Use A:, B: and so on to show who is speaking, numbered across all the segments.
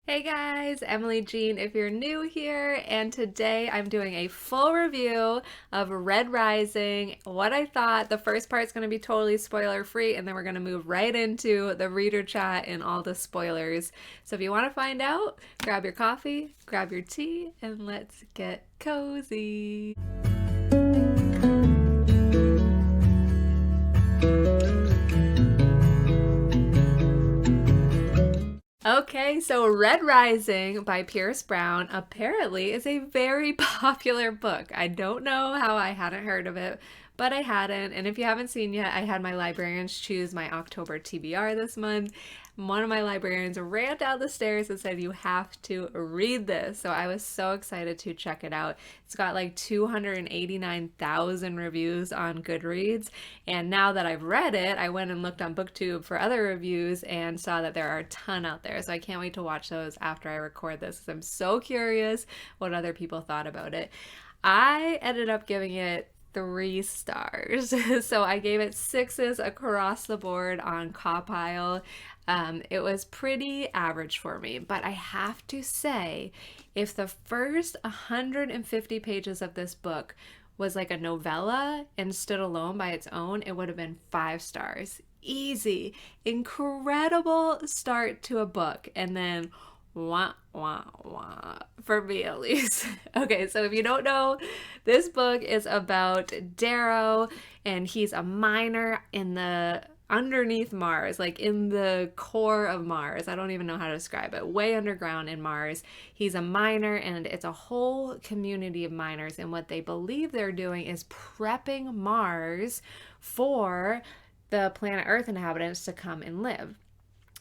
A: Hey guys, Emily Jean if you're new here, and today I'm doing a full review of Red Rising. What I thought, the first part's going to be totally spoiler free, and then we're going to move right into the reader chat and all the spoilers. So if you want to find out, grab your coffee, grab your tea, and let's get cozy. Okay, so Red Rising by Pierce Brown apparently is a very popular book. I don't know how I hadn't heard of it, but I hadn't. And if you haven't seen yet, I had my librarians choose my October TBR this month. One of my librarians ran down the stairs and said, "You have to read this." So I was so excited to check it out. It's got like 289,000 reviews on GoodReads. And now that I've read it, I went and looked on BookTube for other reviews and saw that there are a ton out there. So I can't wait to watch those after I record this, because I'm so curious what other people thought about it. I ended up giving it 3 stars. So I gave it sixes across the board on Copile. It was pretty average for me, but I have to say, if the first 150 pages of this book was like a novella and stood alone by its own, it would have been 5 stars. Easy, incredible start to a book, and then wah wah wah for me at least. Okay, so if you don't know, this book is about Darrow, and he's a miner in the underneath Mars, like in the core of Mars. I don't even know how to describe it. Way underground in Mars. He's a miner, and it's a whole community of miners, and what they believe they're doing is prepping Mars for the planet Earth inhabitants to come and live.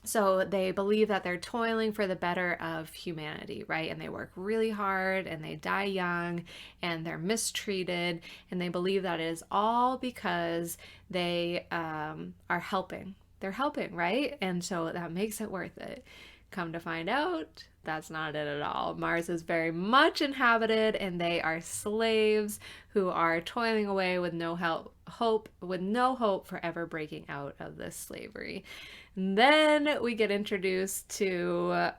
A: So they believe that they're toiling for the better of humanity, right? And they work really hard and they die young and they're mistreated. And they believe that it is all because they are helping. They're helping, right? And so that makes it worth it. Come to find out, that's not it at all. Mars is very much inhabited, and they are slaves who are toiling away with no hope for ever breaking out of this slavery. And then we get introduced to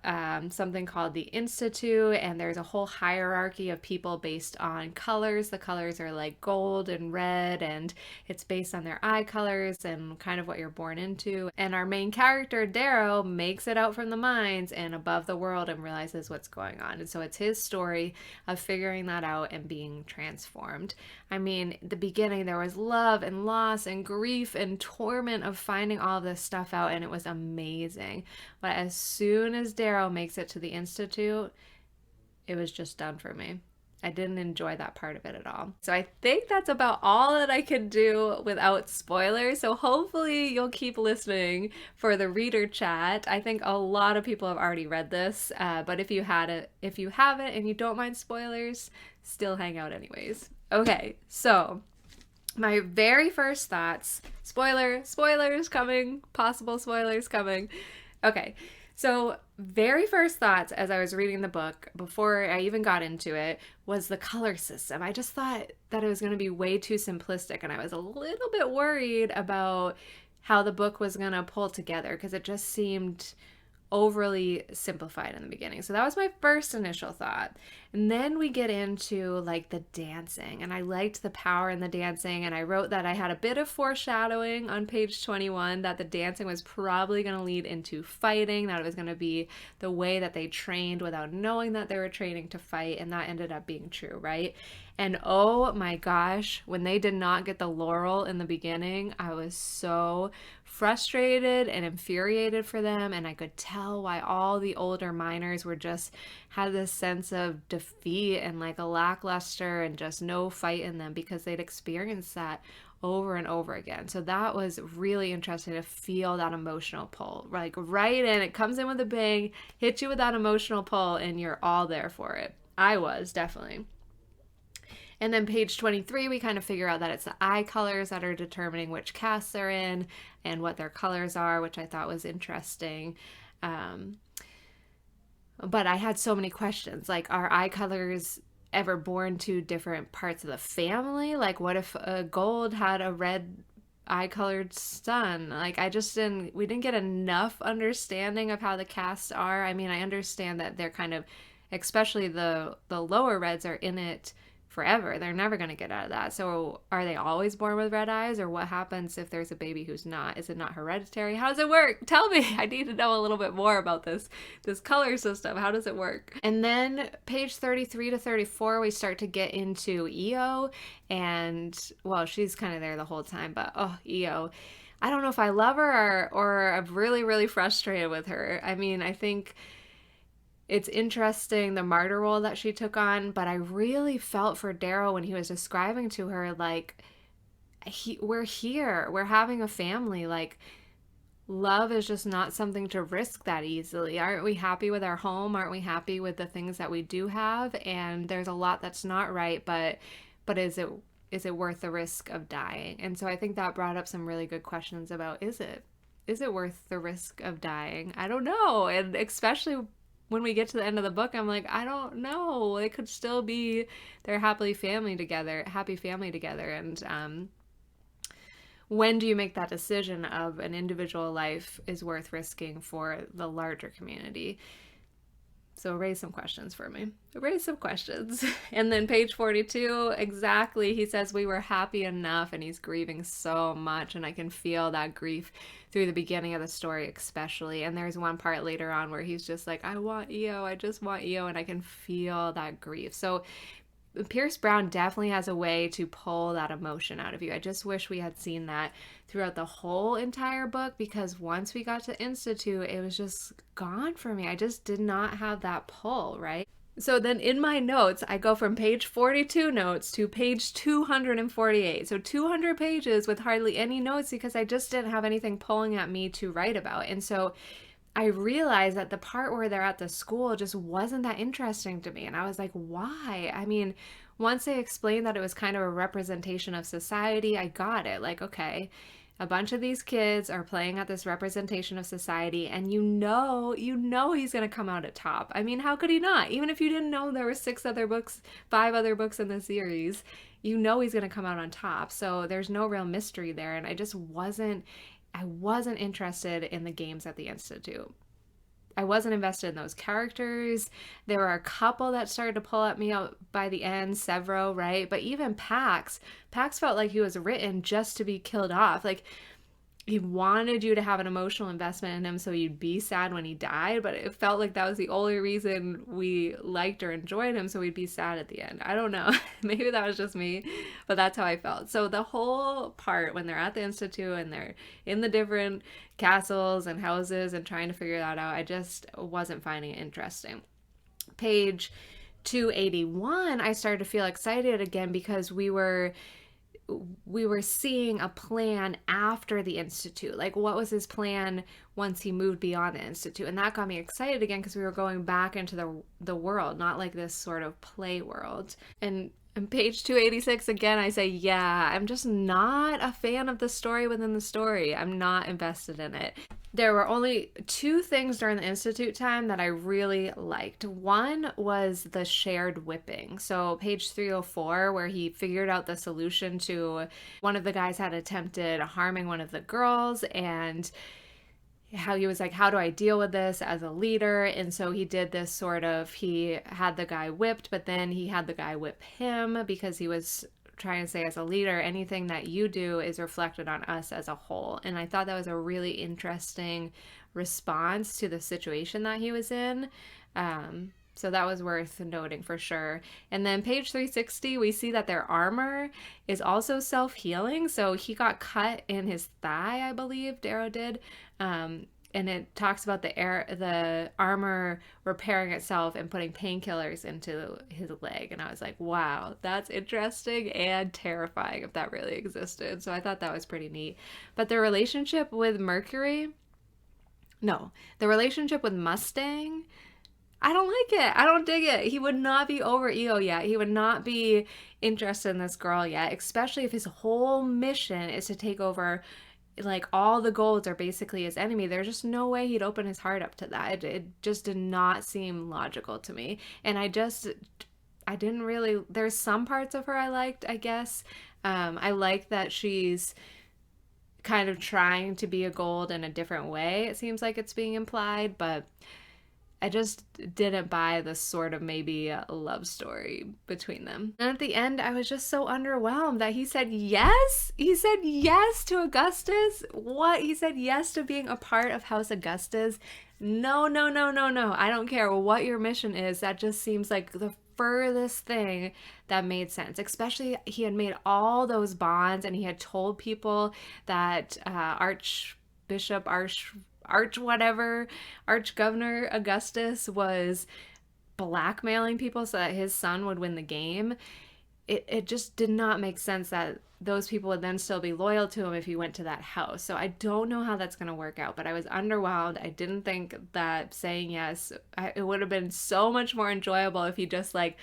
A: something called the Institute, and there's a whole hierarchy of people based on colors. The colors are like gold and red, and it's based on their eye colors and kind of what you're born into. And our main character, Darrow, makes it out from the mines and above the world and realizes what's going on. And so it's his story of figuring that out and being transformed. I mean, the beginning, there was love and loss and grief and torment of finding all of this stuff out, and it was amazing. But as soon as Darrow makes it to the Institute, it was just done for me. I didn't enjoy that part of it at all. So I think that's about all that I can do without spoilers. So hopefully you'll keep listening for the reader chat. I think a lot of people have already read this, but if you haven't and you don't mind spoilers, still hang out anyways. Okay, so my very first thoughts, spoilers coming, possible spoilers coming. Okay, so very first thoughts as I was reading the book, before I even got into it, was the color system. I just thought that it was going to be way too simplistic, and I was a little bit worried about how the book was going to pull together, because it just seemed overly simplified in the beginning. So that was my first initial thought. And then we get into like the dancing, and I liked the power in the dancing, and I wrote that I had a bit of foreshadowing on page 21 that the dancing was probably going to lead into fighting, that it was going to be the way that they trained without knowing that they were training to fight, and that ended up being true, right? And oh my gosh, when they did not get the laurel in the beginning, I was so frustrated and infuriated for them, and I could tell why all the older miners were just had this sense of defeat and like a lackluster and just no fight in them, because they'd experienced that over and over again. So that was really interesting to feel that emotional pull, like right in. It comes in with a bang, hits you with that emotional pull, and you're all there for it. I was definitely. And then page 23, we kind of figure out that it's the eye colors that are determining which casts they're in and what their colors are, which I thought was interesting. But I had so many questions, like, are eye colors ever born to different parts of the family? Like, what if a gold had a red eye-colored son. Like we didn't get enough understanding of how the casts are. I mean, I understand that they're kind of, especially the lower reds are in it forever. They're never going to get out of that. So are they always born with red eyes, or what happens if there's a baby who's not? Is it not hereditary? How does it work? Tell me. I need to know a little bit more about this color system. How does it work? And then page 33 to 34, we start to get into EO, and well, she's kind of there the whole time, but EO. I don't know if I love her or I'm really, really frustrated with her. I mean, I think it's interesting the martyr role that she took on, but I really felt for Darrow when he was describing to her, like, we're here, we're having a family, like, love is just not something to risk that easily. Aren't we happy with our home? Aren't we happy with the things that we do have? And there's a lot that's not right, but is it worth the risk of dying? And so I think that brought up some really good questions about, is it worth the risk of dying? I don't know. And especially when we get to the end of the book, I'm like, I don't know. They could still be their happy family together. And when do you make that decision of an individual life is worth risking for the larger community? So raise some questions for me. Raise some questions. And then page 42, exactly, he says we were happy enough, and he's grieving so much, and I can feel that grief through the beginning of the story especially. And there's one part later on where he's just like, I want EO, I just want EO, and I can feel that grief. So Pierce Brown definitely has a way to pull that emotion out of you. I just wish we had seen that throughout the whole entire book, because once we got to Institute, it was just gone for me. I just did not have that pull, right? So then in my notes, I go from page 42 notes to page 248. So 200 pages with hardly any notes because I just didn't have anything pulling at me to write about. And so I realized that the part where they're at the school just wasn't that interesting to me. And I was like, why? I mean, once they explained that it was kind of a representation of society, I got it. Like, okay, a bunch of these kids are playing at this representation of society, and you know he's going to come out at top. I mean, how could he not? Even if you didn't know there were 5 other books in the series, you know he's going to come out on top. So there's no real mystery there. And I wasn't interested in the games at the Institute. I wasn't invested in those characters. There were a couple that started to pull at me out by the end, several, right? But even Pax felt like he was written just to be killed off. Like, he wanted you to have an emotional investment in him so you'd be sad when he died, but it felt like that was the only reason we liked or enjoyed him, so we'd be sad at the end. I don't know. Maybe that was just me, but that's how I felt. So the whole part when they're at the Institute and they're in the different castles and houses and trying to figure that out, I just wasn't finding it interesting. Page 281, I started to feel excited again because we were seeing a plan after the Institute. Like, what was his plan once he moved beyond the Institute? And that got me excited again because we were going back into the world, not like this sort of play world. And on page 286, again, I say, yeah, I'm just not a fan of the story within the story. I'm not invested in it. There were only 2 things during the Institute time that I really liked. One was the shared whipping. So page 304, where he figured out the solution to one of the guys had attempted harming one of the girls, and how he was like, how do I deal with this as a leader? And so he did this sort of, he had the guy whipped, but then he had the guy whip him because he was trying to say, as a leader, anything that you do is reflected on us as a whole. And I thought that was a really interesting response to the situation that he was in. So that was worth noting for sure. And then page 360, we see that their armor is also self-healing. So he got cut in his thigh, I believe, Darrow did. And it talks about the armor repairing itself and putting painkillers into his leg. And I was like, wow, that's interesting and terrifying if that really existed. So I thought that was pretty neat. But the relationship with the relationship with Mustang, I don't like it. I don't dig it. He would not be over EO yet. He would not be interested in this girl yet, especially if his whole mission is to take over. Like, all the golds are basically his enemy. There's just no way he'd open his heart up to that. It just did not seem logical to me. And I didn't really, there's some parts of her I liked, I guess. I like that she's kind of trying to be a gold in a different way, it seems like it's being implied, but I just didn't buy the sort of maybe a love story between them. And at the end, I was just so underwhelmed that he said yes. He said yes to Augustus. What? He said yes to being a part of House Augustus. No, no, no, no, no. I don't care what your mission is. That just seems like the furthest thing that made sense. Especially he had made all those bonds and he had told people that Arch Governor Augustus was blackmailing people so that his son would win the game. It just did not make sense that those people would then still be loyal to him if he went to that house. So I don't know how that's going to work out, but I was underwhelmed. I didn't think that saying yes, it would have been so much more enjoyable if he just like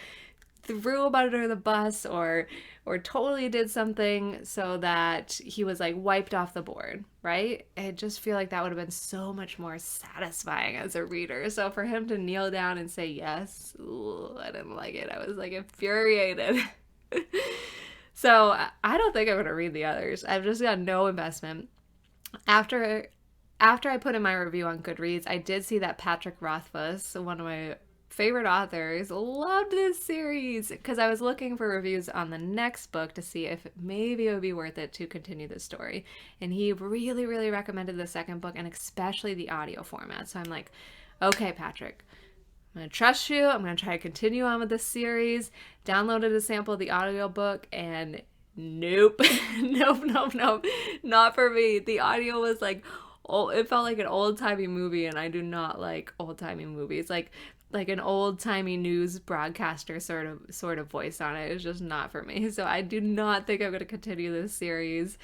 A: threw him under the bus or totally did something so that he was like wiped off the board, right? I just feel like that would have been so much more satisfying as a reader. So for him to kneel down and say yes, ooh, I didn't like it. I was like infuriated. So I don't think I'm going to read the others. I've just got no investment. After I put in my review on Goodreads, I did see that Patrick Rothfuss, one of my favorite authors, loved this series because I was looking for reviews on the next book to see if maybe it would be worth it to continue the story. And he really, really recommended the second book and especially the audio format. So I'm like, okay, Patrick, I'm going to trust you. I'm going to try to continue on with this series. Downloaded a sample of the audiobook and nope. Nope. Not for me. The audio was like, oh, it felt like an old-timey movie and I do not like old-timey movies. Like an old-timey news broadcaster sort of voice on it. It's just not for me. So I do not think I'm going to continue this series.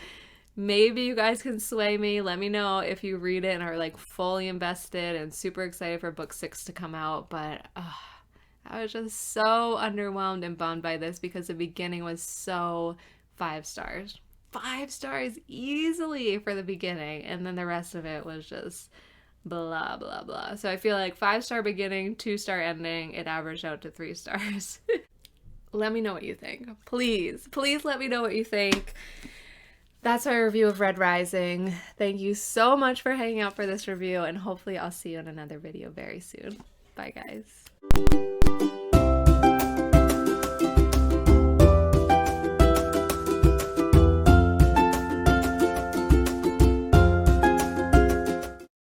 A: Maybe you guys can sway me. Let me know if you read it and are like fully invested and super excited for book 6 to come out. But I was just so underwhelmed and bummed by this because the beginning was so 5 stars. 5 stars easily for the beginning. And then the rest of it was just blah, blah, blah. So I feel like 5-star beginning, 2-star ending, it averaged out to 3 stars. Let me know what you think. Please let me know what you think. That's my review of Red Rising. Thank you so much for hanging out for this review, and hopefully I'll see you in another video very soon. Bye, guys.